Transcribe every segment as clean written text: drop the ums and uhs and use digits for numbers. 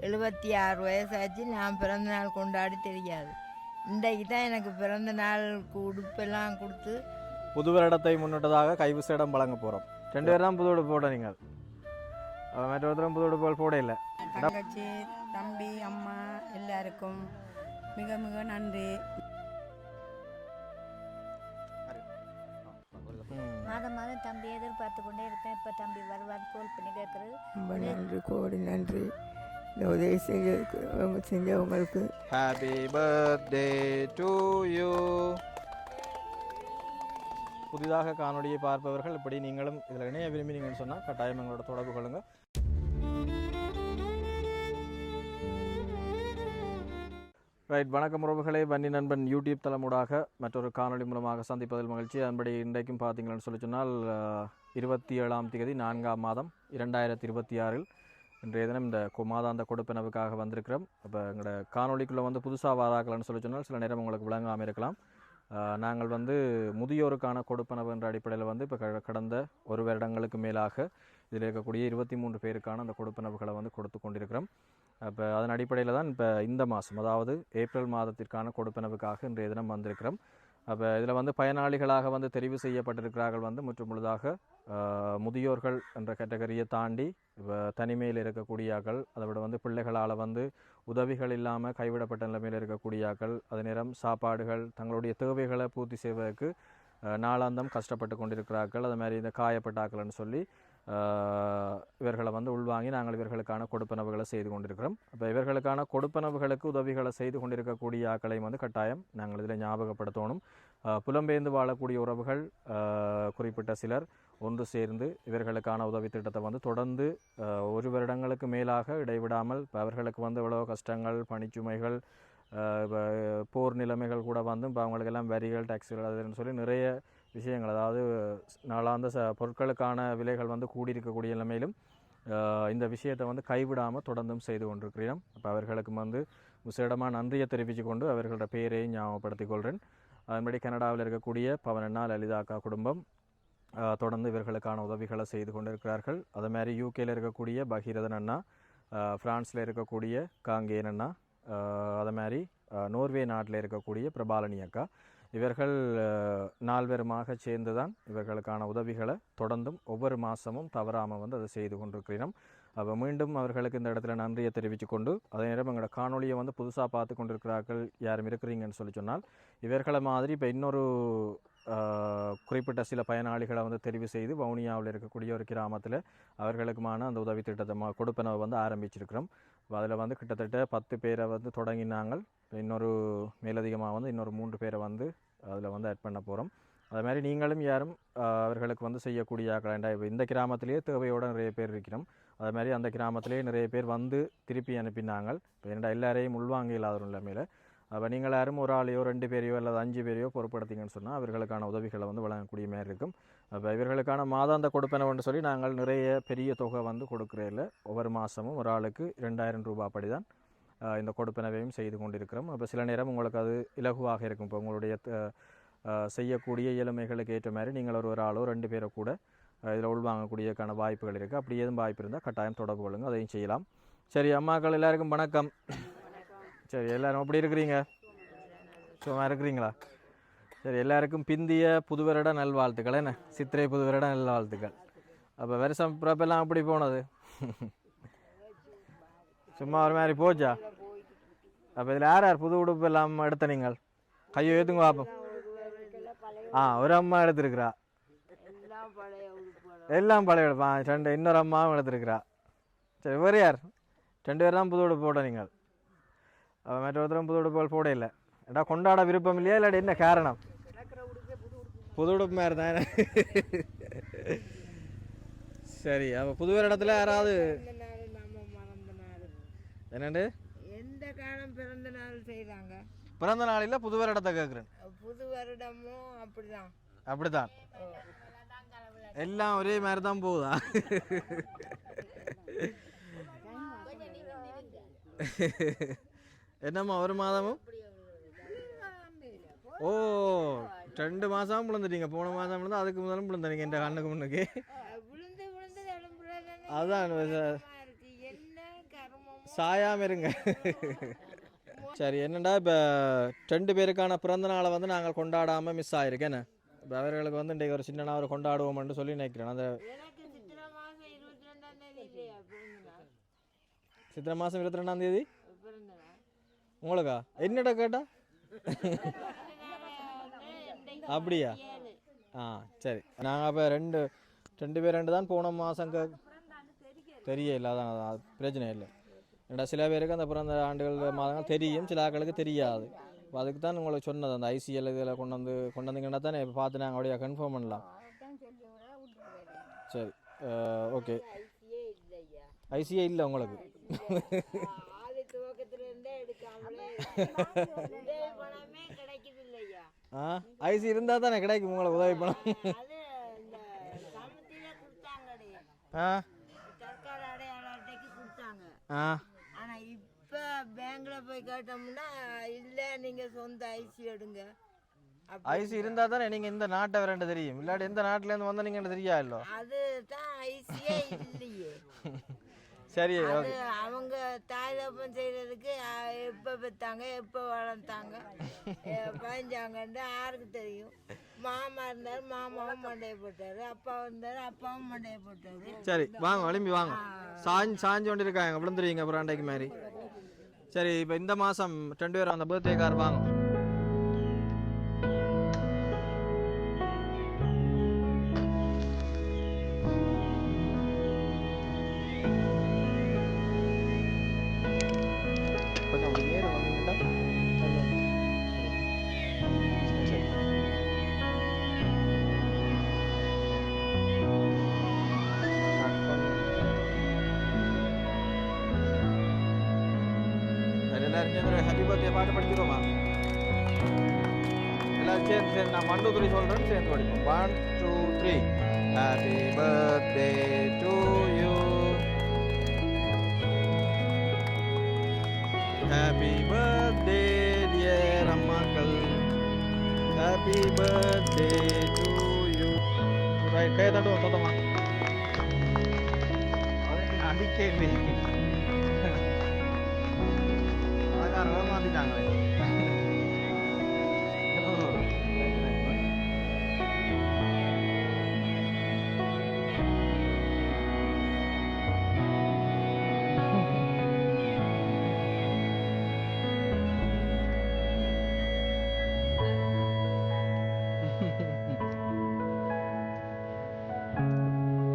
76 வயசாச்சு. நான் பிறந்த நாள் கொண்டாடி தெரியாது. இன்றைக்கு தான் எனக்கு பிறந்த நாளுக்கு உடுப்பெல்லாம் கொடுத்து புது வருடத்தை முன்னிட்டதாக கைவிசேடம் வழங்க போகிறோம். 2 பேர் தான் புது உடுப்பு போட நீங்கள், மற்றொருத்தரும் புது உடுப்புகள் போட இல்லை. தங்கச்சி, தம்பி, அம்மா எல்லாருக்கும் மிக மிக நன்றி. மாதம் மாதம் தம்பி எதிர்பார்த்து கொண்டே இருப்பேன். இப்போ தம்பி வருவார் கோல் பண்ணி கேட்குறது. ரொம்ப நன்றி, கோடி நன்றி. இந்த உதவி செஞ்சவங்களுக்கு ஹாப்பி பர்த்டே டு யூ. புதிதாக காணொலியை பார்ப்பவர்கள் இப்படி நீங்களும் இதில் இணைய விரும்பினீங்கன்னு சொன்னால் கட்டாயம் எங்களோட தொடர்பு கொள்ளுங்கள். ரைட், வணக்கம் உறவுகளே. வன்னி நண்பன் யூடியூப் தளமூடாக மற்றொரு காணொலி மூலமாக சந்திப்பதில் மகிழ்ச்சி. அதன்படி இன்றைக்கும் பார்த்தீங்கன்னு சொல்லி சொன்னால் 27ஆம் தேதி 4ஆம் மாதம் 2026 இன்றைய தினம் இந்த மாதாந்த கொடுப்பனவுக்காக வந்திருக்கிறோம். இப்போ எங்களோட காணொலிக்குள்ளே புதுசாக வாராக்கலான்னு சொல்லி சொன்னால் சில நேரம் உங்களுக்கு விளங்காமல் இருக்கலாம். நாங்கள் முதியோருக்கான கொடுப்பனவு என்ற அடிப்படையில் இப்போ கடந்த 1 வருடங்களுக்கு மேலாக இதில் இருக்கக்கூடிய 23 பேருக்கான அந்த கொடுப்பனவுகளை கொடுத்து கொண்டிருக்கிறோம். அப்போ அதன் அடிப்படையில் தான் இப்போ இந்த மாதம், அதாவது ஏப்ரல் மாதத்திற்கான கொடுப்பனவுக்காக இன்றைய தினம் வந்திருக்கிறோம். அப்போ இதில் பயனாளிகளாக தெரிவு செய்யப்பட்டிருக்கிறார்கள் முற்று முழுதாக முதியோர்கள் என்ற கேட்டகரியை தாண்டி இப்போ தனிமையில் இருக்கக்கூடியாக்கள், அதை விட பிள்ளைகளால் உதவிகள் இல்லாமல் கைவிடப்பட்ட நிலைமையில் இருக்கக்கூடியாக்கள், அதே நேரம் சாப்பாடுகள் தங்களுடைய தேவைகளை பூர்த்தி செய்வதற்கு நாளாந்தம் கஷ்டப்பட்டு கொண்டிருக்கிறார்கள். அது மாதிரி இந்த காயப்பட்டாக்கள்னு சொல்லி இவர்களை உள்வாங்கி நாங்கள் இவர்களுக்கான கொடுப்பனவுகளை செய்து கொண்டிருக்கிறோம். அப்போ இவர்களுக்கான கொடுப்பனவுகளுக்கு உதவிகளை செய்து கொண்டிருக்கக்கூடிய ஆக்களையும் கட்டாயம் நாங்கள் இதில் ஞாபகப்படுத்தணும். புலம்பெயர்ந்து வாழக்கூடிய உறவுகள் குறிப்பிட்ட சிலர் ஒன்று சேர்ந்து இவர்களுக்கான உதவி திட்டத்தை தொடர்ந்து 1 வருடங்களுக்கு மேலாக இடைவிடாமல் அவர்களுக்கு எவ்வளோ கஷ்டங்கள், பணிச்சுமைகள், போர் நிலைமைகள் கூட இப்போ அவங்களுக்கெல்லாம் வரிகள், டாக்ஸிகள் அதுன்னு சொல்லி நிறைய விஷயங்கள், அதாவது நாளாந்த பொருட்களுக்கான விலைகள் கூடியிருக்கக்கூடிய நிலைமையிலும் இந்த விஷயத்தை கைவிடாமல் தொடர்ந்தும் செய்து கொண்டிருக்கிறோம். அப்போ அவர்களுக்கு விசேடமாக நன்றியை தெரிவித்து கொண்டு அவர்களோட பெயரையும் ஞாபகப்படுத்திக் கொள்கிறேன். அதன்படி கனடாவில் இருக்கக்கூடிய பவனண்ணா, லலிதாக்கா குடும்பம் தொடர்ந்து இவர்களுக்கான உதவிகளை செய்து கொண்டிருக்கிறார்கள். அதே மாதிரி யூகேயில் இருக்கக்கூடிய பகீரதன் அண்ணா, ஃப்ரான்ஸில் இருக்கக்கூடிய காங்கேயன் அண்ணா, அதே மாதிரி நோர்வே நாட்டில் இருக்கக்கூடிய பிரபாலனி அக்கா, இவர்கள் 4 பேருமாக சேர்ந்து தான் இவர்களுக்கான உதவிகளை தொடர்ந்தும் ஒவ்வொரு மாதமும் தவறாமல் அதை செய்து கொண்டிருக்கிறோம். அப்போ மீண்டும் அவர்களுக்கு இந்த இடத்துல நன்றியை தெரிவித்து கொண்டு, அதே நேரம் எங்களோட காணொலியை புதுசாக பார்த்து கொண்டிருக்கிறார்கள் யாரும் இருக்கிறீங்கன்னு சொல்லி சொன்னால் இவர்களை மாதிரி இப்போ இன்னொரு குறிப்பிட்ட சில பயனாளிகளை தெரிவு செய்து வவுனியாவில் இருக்கக்கூடிய ஒரு கிராமத்தில் அவர்களுக்குமான அந்த உதவி திட்டத்தை கொடுப்பனவை ஆரம்பிச்சிருக்கிறோம். அதில் கிட்டத்தட்ட 10 பேரை தொடங்கினாங்கள். இன்னொரு மேலதிகமாக இன்னொரு 3 பேரை அதில் ஆட் பண்ண போகிறோம். அது மாதிரி நீங்களும் யாரும் அவர்களுக்கு செய்யக்கூடிய ஆக்கலாண்டா இந்த கிராமத்திலேயே தேவையோடு நிறைய பேர் இருக்கிறோம். அது மாதிரி அந்த கிராமத்திலேயே நிறைய பேர் திருப்பி அனுப்பினாங்க. இப்போ என்னடா எல்லாரையும் உள்வாங்க இல்லாத நிலைமையில் அப்போ நீங்கள் யாரும் ஒரு ஆளையோ 2 பேரையோ அல்லது 5 பேரையோ பொறுப்படுத்திங்கன்னு சொன்னால் அவர்களுக்கான உதவிகளை வழங்கக்கூடிய மாதிரி இருக்கும். அப்போ இவர்களுக்கான மாதாந்த கொடுப்பனவுன்னு சொல்லி நாங்கள் நிறைய பெரிய தொகை கொடுக்குறதில்ல. ஒவ்வொரு மாதமும் ஒரு ஆளுக்கு 2000 ரூபாய் படி தான் இந்த கொடுப்பனவையும் செய்து கொண்டிருக்கிறோம். அப்போ சில நேரம் உங்களுக்கு அது இலகுவாக இருக்கும். இப்போ உங்களுடைய செய்யக்கூடிய இயலுமைகளுக்கு ஏற்ற மாதிரி நீங்கள் ஒரு ஆளோ 2 பேரை கூட இதில் உள்வாங்கக்கூடியக்கான வாய்ப்புகள் இருக்குது. அப்படி எதுவும் வாய்ப்பு இருந்தால் கட்டாயம் தொடர்பு கொள்ளுங்க, அதையும் செய்யலாம். சரி, அம்மாக்கள் எல்லாருக்கும் வணக்கம். சரி, எல்லோரும் எப்படி இருக்கிறீங்க? சும்மா இருக்கிறீங்களா? சரி, எல்லாருக்கும் பிந்திய புது வருட நல்வாழ்த்துக்கள். என்ன சித்திரை புது வருட நல்வாழ்த்துக்கள். அப்போ வருஷம் பிறப்பெல்லாம் அப்படி போனது சும்மா ஒரு மாதிரி போச்சா? அப்போ இதில் யார் யார் புது உடுப்பு எல்லாம் எடுத்த நீங்கள் கையோ ஏற்றுங்க பார்ப்போம். ஒரு அம்மா எடுத்துருக்குறா, எல்லாம் பழைய உடுப்பா. 2 இன்னொரு அம்மாவும் எடுத்துருக்குறா. சரி, வேறு யார்? 2 பேர் தான் புது உடுப்பு போட்ட நீங்கள். அப்போ மற்றொருத்தரும் புது உடுப்புகள் போட இல்லை. ஏடா கொண்டாட விருப்பம் இல்லையா இல்லாட்டி என்ன காரணம்? புது உடுப்பு மாதிரி தான். சரி, அப்போ புது வருடத்தில் யாராவது என்னண்டு எந்த காலம் பிறந்த நாள் செய்கிறாங்க? பிறந்த நாளில் புது வருடத்தை கேட்குறேன். புது வருடமும் அப்படிதான். அப்படித்தான் எல்லாம் ஒரே மாதிரி தான் போகுதா? என்னம்மா ஒரு மாதமும்? ஓ, 2 மாதம் விழுந்துட்டீங்க. போன மாதம் விழுந்து அதுக்கு முதலும் விழுந்தீங்க என் கண்ணுக்கு முன்னுக்கு. அதான் சாயாம இருங்க. சரி, என்னடா இப்போ 2 பேருக்கான பிறந்த நாளை வந்து நாங்கள் கொண்டாடாமல் மிஸ் ஆகிருக்கேன்னு இப்போ அவர்களுக்கு வந்து இன்றைக்கு ஒரு சின்ன ஒரு கொண்டாடுவோம்னு சொல்லி நினைக்கிறேன். அந்த சித்திரை மாதம் 22ஆம் தேதி உங்களுக்கா என்னடா கேட்டா அப்படியா? சரி, நாங்கள் அப்போ ரெண்டு பேர் தான் போன மாதம் தெரியல. அதான் பிரச்சனை இல்லை. ஏன்னா சில பேருக்கு அந்த பிறந்த ஆண்டுகள் மாதங்கள் தெரியும், சில ஆட்களுக்கு தெரியாது. அதுக்கு தான் உங்களுக்கு சொன்னது அந்த ஐசிஎல் இதில் கொண்டு வந்தீங்கன்னா தானே இப்போ பார்த்து நாங்கள் அப்படியே கன்ஃபார்ம் பண்ணலாம். சரி, ஓகே. ஐசிஏ இல்லை உங்களுக்கு? ஐசி இருந்தால் தானே கிடைக்கும் உங்களுக்கு உதவி பணம். ஆனா இப்ப பேங்க்ல போய் கேட்டோம்னா இல்ல நீங்க சொந்த ஐசி எடுங்க. ஐசி இருந்தா தானே நீங்க இந்த நாட்டை வரேன் தெரியும், இல்லாட்டி எந்த நாட்டுல இருந்து வந்தா நீங்க தெரியா இல்லோ? அதுதான் ஐசியே இல்லையே. சரி, அவங்க தாய் தப்பம் செய்யறதுக்கு எப்ப பெத்தாங்க எப்ப வளர்த்தாங்க பயஞ்சாங்கன்னு யாருக்கு தெரியும். மாமா இருந்தாரு, மாமாவும் மண்டையை போட்டாரு. அப்பா வந்தாரு, அப்பாவும் மண்டையை போட்டாரு. சரி வாங்க, விளம்பி வாங்க. சாஞ்சு கொண்டு இருக்காங்க விழுந்துருவீங்க புறாண்டைக்கு மாதிரி. சரி, இப்போ இந்த மாதம் 2 பேரும் அந்த பர்த்டே கார் வாங்க. ஹாப்பி பர்த்டே பாட்டு படிக்கிறோமா எல்லாரும் சேர்ந்து நான் 1 2 3 சொல்கிறேன், சேர்ந்து படிப்போம். 1 2 3. Happy birthday to you, happy birthday dear அம்மாக்கள், happy birthday to you. Right, கையை தட்டுவோம் சொந்தமா. அடிக்கே மாத்திட்டாங்க.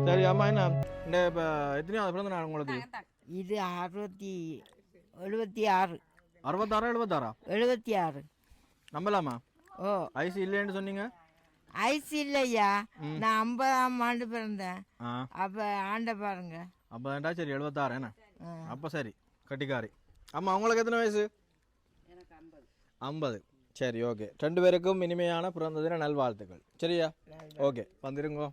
சரி அம்மா, என்ன இந்த இப்போ எத்தனையாவது பிறந்த நாள் உங்களுக்கு? இது 76. 76 நம்பலாமா? ஓ, ஐசி இல்லைன்னு சொன்னீங்க. ஐசி இல்லையா? நான் 50ஆம் ஆண்டு பிறந்தேன். அப்ப ஆண்ட பாருங்க. அப்போ சரி 76 என்ன? அப்போ சரி கட்டிக்காரி. அம்மா உங்களுக்கு எத்தனை வயசு? 50. சரி, ஓகே. 2 பேருக்கும் இனிமையான பிறந்த தின நல்வாழ்த்துக்கள். சரியா? ஓகே, வந்துருங்க.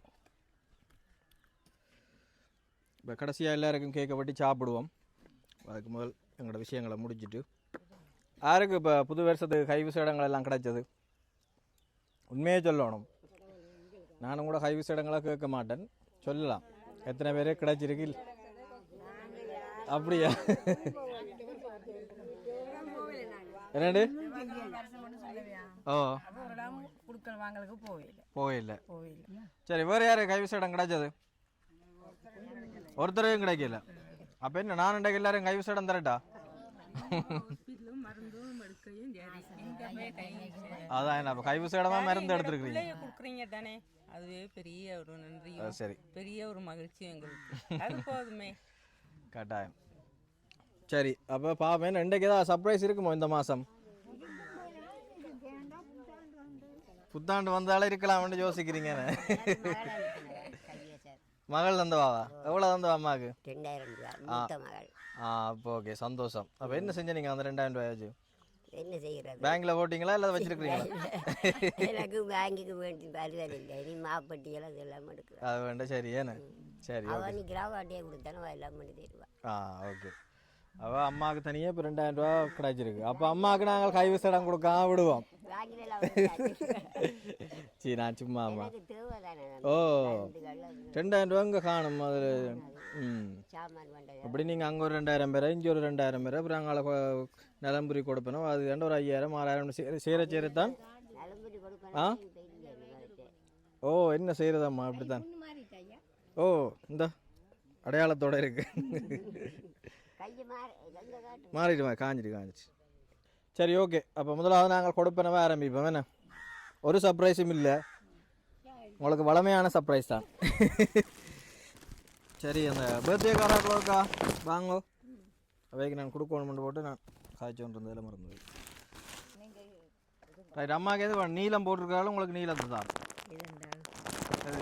இப்போ கடைசியாக எல்லாருக்கும் கேக்கை வெட்டி சாப்பிடுவோம். அதுக்கு முதல் எங்களோட விஷயங்களை முடிச்சுட்டு, யாருக்கு இப்போ புது வருஷத்துக்கு கைவிசேடங்கள் எல்லாம் கிடைச்சது? உண்மையே சொல்லணும். நானும் கூட கைவிசேடங்களாக கேட்க மாட்டேன், சொல்லலாம். எத்தனை பேரே கிடைச்சிருக்கு? அப்படியா? என்னண்டு? ஓ, போயில்லை. சரி, வேறு யாரு கைவிசேடம் கிடைச்சது? ஒருத்தரையும் கிடைக்கல. அப்போ என்ன, நான் இன்றைக்கு எல்லாரும் கைவிசேடம் தரட்டா? அதான் என்ன, அப்போ கைவிசேடமாக மருந்து எடுத்துருக்கீங்க தானே, அதுவே பெரிய ஒரு நன்றி. சரி, பெரிய ஒரு மகிழ்ச்சி எங்களுக்கு, அது போதுமே. கட்டாயம். சரி, அப்போ பாப்பேன் இன்றைக்கு ஏதாவது சர்ப்ரைஸ் இருக்குமோ இந்த மாதம்? புத்தாண்டு வந்தாலே இருக்கலாம்னு யோசிக்கிறீங்க. மகள் தந்தவாவா? எவ்வளோ தந்தவா அம்மாவுக்கு? 2000 ரூபா மூத்த மகள். அப்போ ஓகே, சந்தோஷம். அப்போ என்ன செஞ்ச நீங்கள் அந்த 2000 ரூபாயாச்சு? என்ன செய்கிறது? பேங்க்ல போட்டிங்களா இல்லை வச்சிருக்கிறீங்களா? எனக்கு பேங்குக்கு வேண்டி வருதல் இல்லை, நீ மாப்பட்டியெல்லாம் அதெல்லாம் எடுக்கிறேன். அது வேண்டாம். சரி, ஏன்னு சரி, அவன் நீ கிராவாட்டியை கொடுத்தானோ எல்லாம் பண்ணி தருவான். ஓகே. அவள் அம்மாவுக்கு தனியாக இப்போ 2000 ரூபா கிடைச்சிருக்கு. அப்போ அம்மாவுக்கு நாங்கள் கைவிசேடம் கொடுக்காம விடுவோம். சரி, நான் சும்மா அம்மா. ஓ, 2000 ரூபா இங்கே காணும். அதில் சாமான் வேண்டாம். அப்படி நீங்கள் அங்கே ஒரு 2000 பேர் இங்கே ஒரு 2000 பேர் அப்புறம் அங்கே நிலம்புரி கொடுப்பணும் அது கண்டு ஒரு 5000 6000 சேரத்தான் நலம்புரி ஆ கொடுப்பேன். ஓ என்ன செய்கிறதாம்மா அப்படி தான் ஓ இந்த அடையாளத்தோடு இருக்கு கையை மாறிடுமா காஞ்சிச்சு சரி ஓகே அப்போ முதலாவது நாங்கள் கொடுப்பனவே ஆரம்பிப்போம் என்ன ஒரு சர்ப்ரைஸும் இல்லை உங்களுக்கு வளமையான சர்ப்ரைஸ் தான் சரி அந்த பர்த்டே காராக்கா வாங்கோ அவைக்கு நான் கொடுக்கணும்னு போட்டு நான் காய்ச்சி கொண்டு இருந்ததில் மறந்து ரைட் அம்மாவுக்கு எது நீளம் போட்டிருக்காலும் உங்களுக்கு நீளத்தை தான்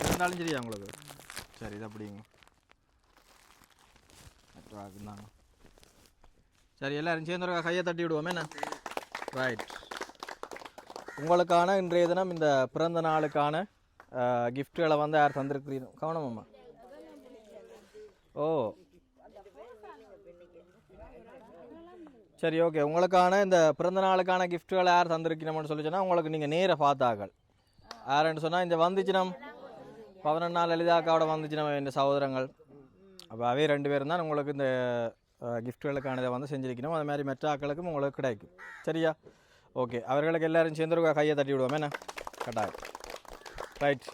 இருந்தாலும் சரியா உங்களுக்கு சரி இது அப்படிங்க இருந்தாங்க சரி எல்லாரும் சேர்ந்து கையை தட்டி விடுவோமே என்ன ரைட் உங்களுக்கான இன்றைய தினம் இந்த பிறந்த நாளுக்கான கிஃப்ட்டுகளை வந்து யார் தந்திருக்கிறீங்க கவனமாம்மா ஓ சரி ஓகே உங்களுக்கான இந்த பிறந்த நாளுக்கான கிஃப்ட்டுகளை யார் தந்திருக்கணும்னு சொல்லி சொன்னால் உங்களுக்கு நீங்கள் நேர பார்த்தாக்கள் யாருன்னு சொன்னால் இந்த வந்துச்சினம் 11 நாள் லலிதாக்காவோட வந்துச்சினம் இந்த சகோதரங்கள் அப்போ அவே 2 பேரும் தான் உங்களுக்கு இந்த கிஃப்ட்டுகளுக்கான இதை வந்து செஞ்சிருக்கணும் அது மாதிரி மற்ற ஆக்களுக்கும் உங்களுக்கு கிடைக்கும் சரியா ஓகே அவர்களுக்கு எல்லாரும் சேர்ந்து கையை தட்டி விடுவோம் என்ன கட்டாயம் ரைட்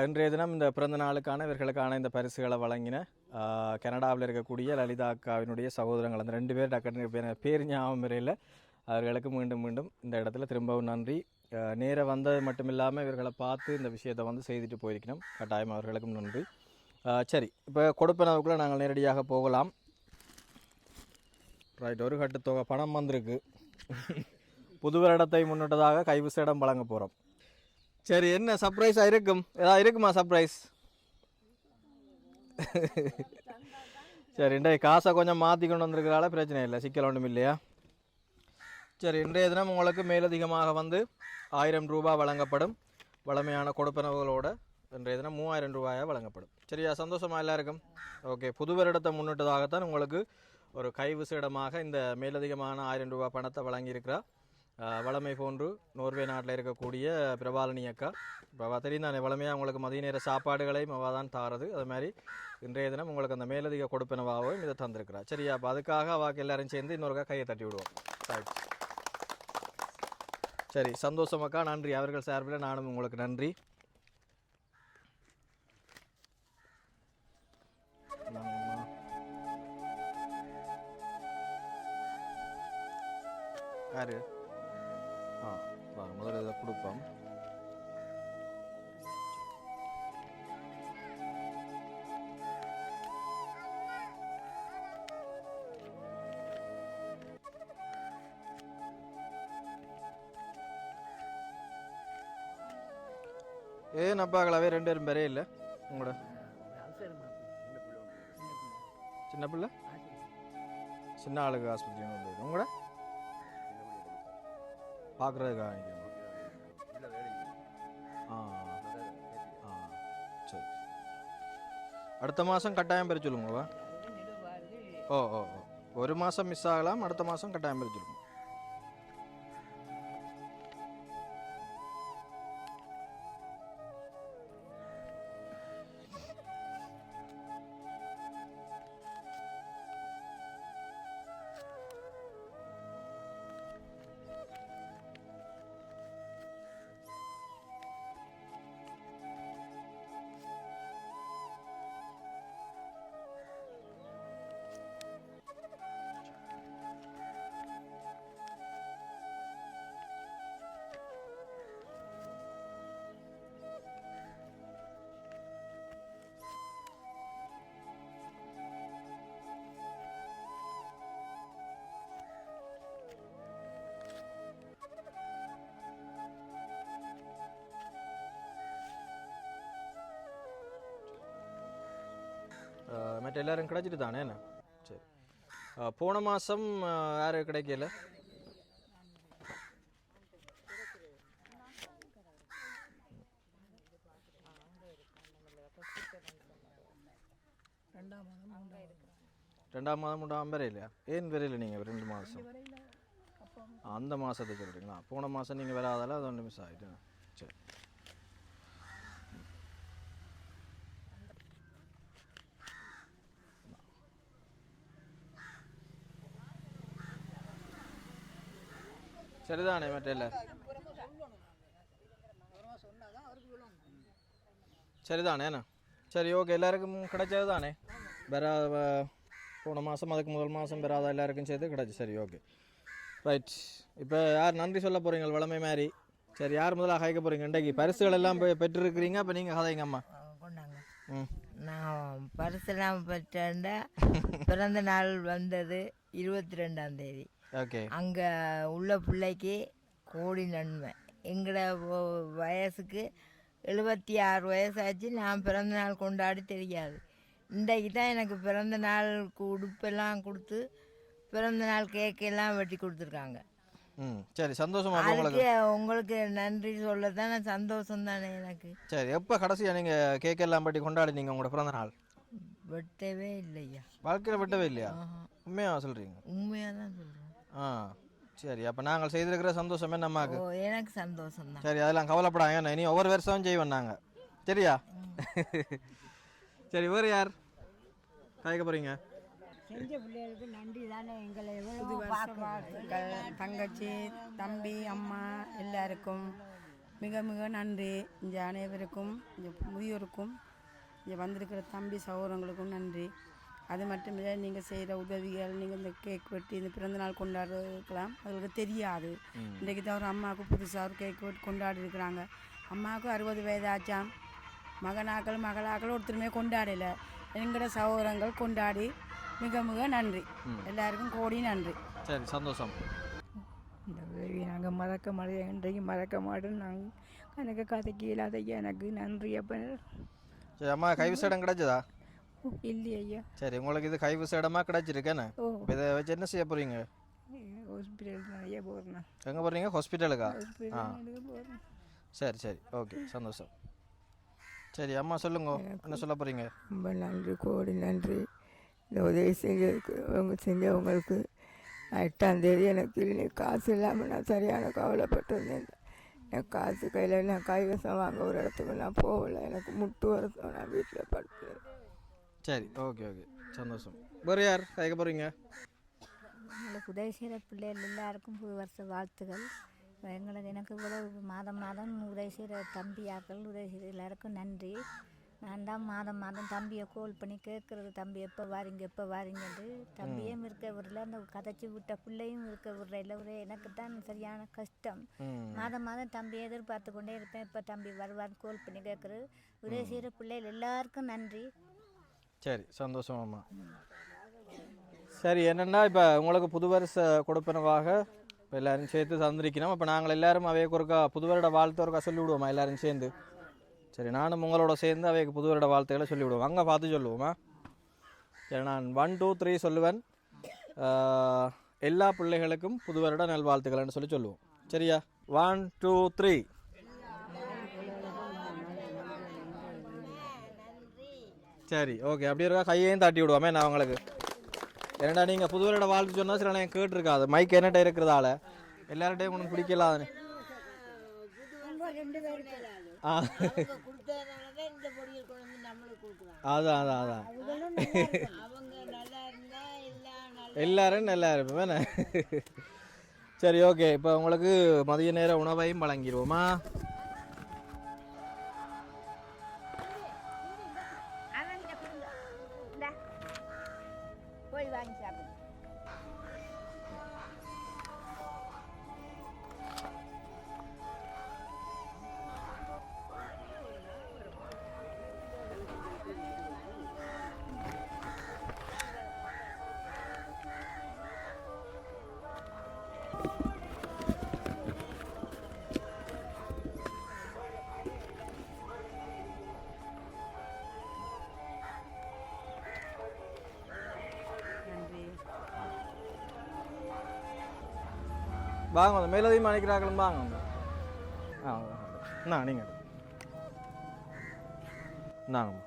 இன்றைய தினம் இந்த பிறந்த நாளுக்கான இவர்களுக்கான இந்த பரிசுகளை வழங்கின கனடாவில் இருக்கக்கூடிய லலிதா அக்காவினுடைய சகோதரங்கள் அந்த 2 பேர் டக்குன்னு பேர் ஞாபகம் வரையில் அவர்களுக்கு மீண்டும் மீண்டும் இந்த இடத்துல திரும்பவும் நன்றி நேர வந்தது மட்டும் இல்லாமல் இவர்களை பார்த்து இந்த விஷயத்தை வந்து செய்துட்டு போயிருக்கணும் கட்டாயம் அவர்களுக்கும் நன்றி சரி இப்போ கொடுப்பனவுக்குள்ளே நாங்கள் நேரடியாக போகலாம் ரைட் ஒரு கட்டுத்தொகை பணம் வந்திருக்கு புது வருடத்தை முன்னிட்டதாக கைவிசேடம் வழங்க போகிறோம் சரி என்ன சர்ப்ரைஸாக இருக்கும் ஏதாவது இருக்குமா சர்ப்ரைஸ் சரி இன்றைய காசை கொஞ்சம் மாற்றி கொண்டு வந்திருக்கிறால பிரச்சனை இல்லை சிக்கல் ஒன்றும் இல்லையா சரி இன்றைய தினம் உங்களுக்கு மேலதிகமாக வந்து 1000 ரூபாய் வழங்கப்படும் வளமையான கொடுப்பனவுகளோட இன்றைய தினம் 3000 ரூபாயாக வழங்கப்படும் சரியா சந்தோஷமாக எல்லாருக்கும் ஓகே புது வருடத்தை முன்னிட்டதாகத்தான் உங்களுக்கு ஒரு கைவிசேடமாக இந்த மேலதிகமான 1000 ரூபாய் பணத்தை வழங்கியிருக்கிறார் வளமை போன்று நோர்வே நாட்டில் இருக்கக்கூடிய பிரபாலினி அக்கா பிரபா தெரியும் தானே வளமையாக உங்களுக்கு மதிய நேர சாப்பாடுகளையும் அவள் தான் தாரது அது மாதிரி இன்றைய தினம் உங்களுக்கு அந்த மேலதிக கொடுப்பனவாகவும் இதை தந்திருக்கிறார் சரியா அப்போ அதுக்காக அவாக்கு எல்லாரும் சேர்ந்து இன்னொருக்கா கையை தட்டி விடுவோம் ரைட் சரி சந்தோஷமாக்கா நன்றி அவர்கள் சார்பில் நானும் உங்களுக்கு நன்றி யாரு முதல்ல இதை கொடுப்போம் ஏன் அப்பாக்களாவே 2 பேரும் பேரே இல்லை உங்களோட சின்ன பிள்ளை சின்ன ஆளுக்கு ஆஸ்பத்திரி வந்து உங்களோட பார்க்குறதுக்காக சரி அடுத்த மாதம் கட்டாயம் பெற சொல்லுங்கவா ஓ ஓ ஓ ஒரு மாதம் மிஸ் ஆகலாம் அடுத்த மாதம் கட்டாயம் பெற சொல்லுங்க மற்ற எல்லாரும் கிடைச்சிட்டு தானே என்ன சரி போன மாதம் யாரும் கிடைக்கல ரெண்டாம் மாதம் 3ஆம் வரையிலையா ஏன் வரையில நீங்கள் 2 மாதம் அந்த மாதத்தை சொல்கிறீங்களா போன மாதம் நீங்கள் வராதால அது ஒன்று மிஸ் ஆகிட்டு சரி சரிதானே மற்ற இல்லை சரிதானே என்ன சரி ஓகே எல்லாருக்கும் கிடைச்சது தானே பெறாத போன மாதம் அதுக்கு முதல் மாதம் பெறாத எல்லாருக்கும் சேர்த்து கிடைச்சி சரி ஓகே ரைட் இப்போ யார் நன்றி சொல்ல போகிறீங்க வளமை மாதிரி சரி யார் முதல்ல ஹைக்க போகிறீங்க இன்றைக்கு பரிசுகள் எல்லாம் பெற்றுருக்கிறீங்க அப்போ நீங்கள் கதைங்க அம்மா கொண்டாங்க ம் நான் பரிசெல்லாம் பெற்றேன்டா பிறந்த நாள் வந்தது 22ஆம் தேதி. ஓகே அங்கே உள்ள பிள்ளைக்கு கோடி நன்மை. எங்களோட வயசுக்கு 76 வயசாச்சு. நான் பிறந்த நாள் கொண்டாடி தெரியாது. இன்றைக்கு தான் எனக்கு பிறந்த நாளுக்கு உடுப்பெல்லாம் கொடுத்து பிறந்த நாள் கேக்கெல்லாம் வெட்டி கொடுத்துருக்காங்க. ம் சரி சந்தோஷமா அதுக்கு உங்களுக்கு நன்றி சொல்ல தானே சந்தோஷம் தானே எனக்கு. சரி எப்போ கடைசியாக நீங்கள் கேக் எல்லாம் பட்டி கொண்டாடினீங்க உங்களோட பிறந்த நாள்? வெட்டவே இல்லையா, வாழ்க்கையில் வெட்டவே இல்லையா? உண்மையாக சொல்கிறீங்க? உண்மையாக தான் சொல்கிறேன். ஆ சரி அப்போ நாங்கள் செய்திருக்கிற சந்தோஷமே நம்மாக்கு. ஓ எனக்கு சந்தோஷம் தான். சரி அதெல்லாம் கவலைப்படாங்க, இனி ஒவ்வொரு வருஷமும் செய்வோம் நாங்கள் சரியா? சரி வேறு யார் காய்க்க போகிறீங்க? செஞ்ச பிள்ளைகளுக்கு நன்றி தானே. எங்களை புது வருஷ வாழ்த்துக்கள். தங்கச்சி தம்பி அம்மா எல்லாருக்கும் மிக மிக நன்றி. இங்கே அனைவருக்கும் இங்கே முதியோருக்கும் இங்கே வந்திருக்கிற தம்பி சகோதரங்களுக்கும் நன்றி. அது மட்டும் இல்லை நீங்கள் செய்கிற உதவிகள், நீங்கள் இந்த கேக் வெட்டி இந்த பிறந்தநாள் கொண்டாடுறதுக்கெல்லாம் அவங்களுக்கு தெரியாது. இன்றைக்கு தான் ஒரு அம்மாவுக்கு புதுசாக ஒரு கேக் வெட்டி கொண்டாடி இருக்கிறாங்க. அம்மாவுக்கு 60 வயதாச்சாம். மகனாக்கள் மகளாக்கள் ஒருத்தருமே கொண்டாடலை. எங்களோட சகோதரங்கள் கொண்டாடி மிக மிக நன்றி. எல்லாருக்கும் கோடி நன்றி. சரி சந்தோஷம். இந்த உதவி நாங்கள் மறக்க மாட்டோம். இன்றைக்கு மறக்க மாட்டோம். நாங்கள் எனக்கு கதைக்கு இல்லாத எனக்கு நன்றி. அப்போ சரி அம்மா கைவிசேடம் கிடைச்சதா? இல்லையா ஐயா. சரி உங்களுக்கு இது கைவிசேடமாக கிடைச்சிருக்கேன்னு இப்போ இதை வச்சு என்ன செய்ய போகிறீங்க? ஹாஸ்பிட்டல் நிறைய போகிறேன். எங்கே போகிறீங்க? ஹாஸ்பிட்டலுக்கா? ஆ போகிறேன். சரி சரி ஓகே சந்தோஷம். சரி அம்மா சொல்லுங்க என்ன சொல்ல போகிறீங்க? ரொம்ப நன்றி, கோடி நன்றி. இந்த உதவி செஞ்சவங்களுக்கு 8ஆம் தேதி எனக்கு காசு இல்லாமல் நான் சரியான கவலைப்பட்டிருந்தேன். எனக்கு காசு கையில் நான் கைவசம் வாங்க ஒரு இடத்துக்கு நான் போகலை. எனக்கு முட்டு வரத்தோம். நான் வீட்டில் படுத்தேன். சரி ஓகே ஓகே சந்தோஷம். வேறு யார் கேட்க போகிறீங்க? எங்களுக்கு உதவி செய்கிற பிள்ளைகள் எல்லாருக்கும் புது வருஷ வாழ்த்துக்கள். எங்களுக்கு எனக்கு இவ்வளவு மாதம் மாதம் உதவி செய்கிற தம்பியாக்கள் உதவி செய்கிற எல்லாருக்கும் நன்றி. நான் தான் மாதம் மாதம் தம்பியை கால் பண்ணி கேட்குறது, தம்பி எப்போ வாரீங்க எப்போ வாரீங்கன்ட்டு. தம்பியும் இருக்க விடல, அந்த கதைச்சி விட்ட பிள்ளையும் இருக்க விடுற இல்லை. ஒரே எனக்கு தான் சரியான கஷ்டம். மாதம் மாதம் தம்பியை எதிர்பார்த்து கொண்டே இருப்பேன். இப்போ தம்பி வருவான்னு கால் பண்ணி கேட்குறது. உதவி செய்கிற பிள்ளைகள் எல்லாருக்கும் நன்றி. சரி சந்தோஷமாம்மா. சரி என்னென்னா இப்போ உங்களுக்கு புது வருஷ கொடுப்பனவாக இப்போ எல்லோரும் சேர்த்து தந்திருக்கணும். இப்போ நாங்கள் எல்லோரும் அவைக்கு ஒருக்கா புது வருட வாழ்த்து ஒருக்கா சொல்லிவிடுவோமா எல்லோரும் சேர்ந்து? சரி நானும் உங்களோட சேர்ந்து அவைக்கு புது வருட வாழ்த்துக்களை சொல்லிவிடுவோம். அங்கே பார்த்து சொல்லுவோமா? சரி நான் 1 2 3 சொல்லுவேன். எல்லா பிள்ளைகளுக்கும் புது வருட நல்வாழ்த்துக்கள்னு சொல்லுவோம் சரியா? 1 2 3. சரி ஓகே அப்படி இருக்கா கையையும் தட்டி விடுவோமே நான் உங்களுக்கு. ஏன்னா நீங்கள் புது வருட வாழ்த்து சொன்னால் சில நான் கேட்டிருக்காது மைக் என்னட்ட இருக்கிறதால எல்லார்டையும் ஒன்றும் பிடிக்கலாதுன்னு. அதான் அதான் அதான் எல்லாரும் நல்லா இருப்பேன். சரி ஓகே இப்போ உங்களுக்கு மதிய நேர உணவையும் வழங்கிடுவோமா? போய் வாங்கி சாப்பிடு. வாங்க அந்த மேலதையும் அணைக்கிறாங்களும் வாங்க. நீங்கள் நாங்கம்மா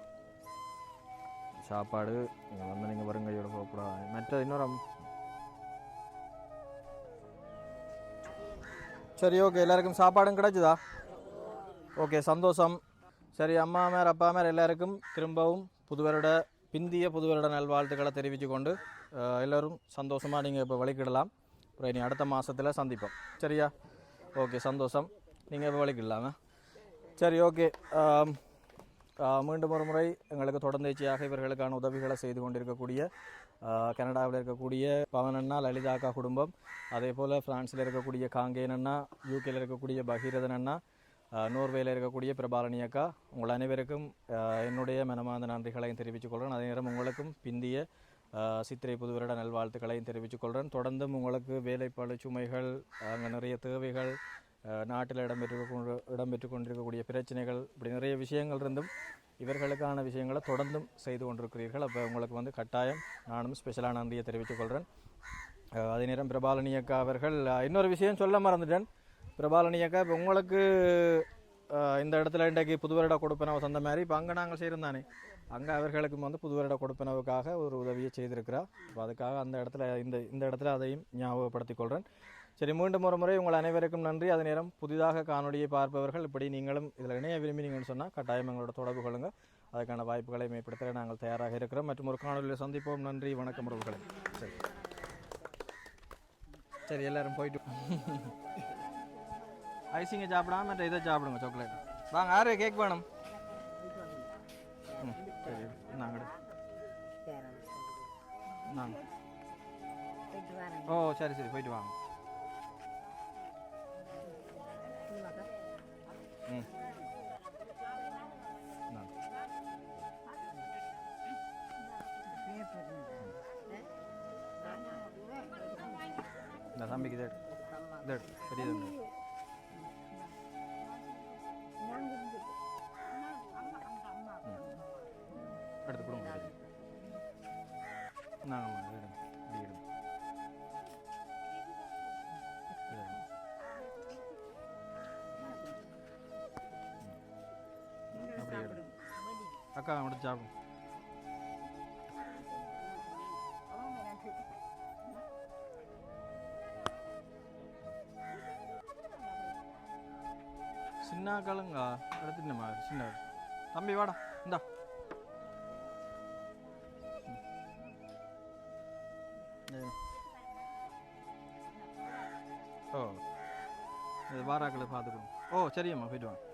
சாப்பாடு நீங்கள் வந்து நீங்கள் வருங்கையோட போகக்கூடாது. மற்ற இன்னொரு சரி ஓகே எல்லாருக்கும் சாப்பாடும் கிடைச்சிதா? ஓகே சந்தோஷம். சரி அம்மா மேர் அப்பா மேர் எல்லாருக்கும் திரும்பவும் பிந்திய புது வருட நல்வாழ்த்துக்களை தெரிவித்து கொண்டு எல்லோரும் சந்தோஷமாக நீங்கள் இப்போ வழிக்கிடலாம். அப்புறம் இனி அடுத்த மாதத்தில் சந்திப்போம். சரியா? ஓகே, சந்தோஷம். நீங்கள் இப்போ வலிக்கலாமா? சரி, ஓகே. மீண்டும் ஒரு முறை எங்களுக்கு தொடர்ந்தேச்சியாக இவர்களுக்கான உதவிகளை செய்து கொண்டிருக்கக்கூடிய கனடாவில் இருக்கக்கூடிய பவனண்ணா, லலிதாக்கா குடும்பம், அதே போல் ஃப்ரான்ஸில் இருக்கக்கூடிய காங்கேயன் அண்ணா, யூகேயில் இருக்கக்கூடிய பகீரதன் அண்ணா, நோர்வேயில் இருக்கக்கூடிய பிரபாலனி அக்கா, உங்கள் அனைவருக்கும் என்னுடைய மனமார்ந்த நன்றிகளையும் தெரிவித்துக் கொள்கிறேன். அதே நேரம் உங்களுக்கும் பிந்திய சித்திரை புது வருட நல்வாழ்த்துக்களையும் தெரிவித்துக் கொள்கிறேன். தொடர்ந்தும் உங்களுக்கு வேலைப்பளு சுமைகள், அங்கே நிறைய தேவைகள், நாட்டில் இடம்பெற்று கொண்டிருக்கக்கூடிய பிரச்சனைகள், இப்படி நிறைய விஷயங்கள் இருந்தும் இவர்களுக்கான விஷயங்களை தொடர்ந்தும் செய்து கொண்டிருக்கிறீர்கள். அப்போ உங்களுக்கு கட்டாயம் நானும் ஸ்பெஷலான நன்றியை தெரிவித்துக் கொள்கிறேன். அதே நேரம் பிரபாலனி அக்கா அவர்கள் இன்னொரு விஷயம் சொல்ல மறந்துட்டேன். பிரபாலனி அக்கா இப்போ உங்களுக்கு இந்த இடத்துல இன்றைக்கு புது வருட கொடுப்பனவு தந்த மாதிரி இப்போ அங்கே நாங்கள் செய்யிருந்தானே, அங்கே அவர்களுக்கு புது வருட கொடுப்பனவுக்காக ஒரு உதவியை செய்திருக்கிறா. இப்போ அதுக்காக அந்த இடத்துல இந்த இடத்துல அதையும் ஞாபகப்படுத்திக் கொள்கிறேன். சரி, மீண்டும் ஒரு முறை உங்கள் அனைவருக்கும் நன்றி. அதே நேரம் புதிதாக காணொலியை பார்ப்பவர்கள் இப்படி நீங்களும் இதில் இணைய விரும்பினீங்கன்னு சொன்னால் கட்டாயம் எங்களோட தொடர்பு கொள்ளுங்கள். அதுக்கான வாய்ப்புகளை மேம்படுத்த நாங்கள் தயாராக இருக்கிறோம். மற்றும் ஒரு காணொலியில் சந்திப்போம். நன்றி, வணக்கம் உறவுகளே. சரி சரி, எல்லாரும் போயிட்டு ஐசிங்க சாப்பிடாம மற்ற இதை சாப்பிடுங்க, சாக்லேட். வாங்க, யாரு கேக் வேணும்? சரி, நாங்கள் நாங்கள் ஓ சரி சரி, போயிட்டு வாங்க. இந்த தம்பிக்கு இது பெரியது எடுத்து கொடுங்க. நாங்கள் வீடு அக்கா மட்டும் சாப்பிடும். சின்ன கலங்கா எடுத்துட்டேம்மா. சின்ன தம்பி வாடா, இந்தா. ஓ, இது வாராக்களை பார்த்துக்கணும். ஓ, சரியம்மா, போயிட்டு வாங்க.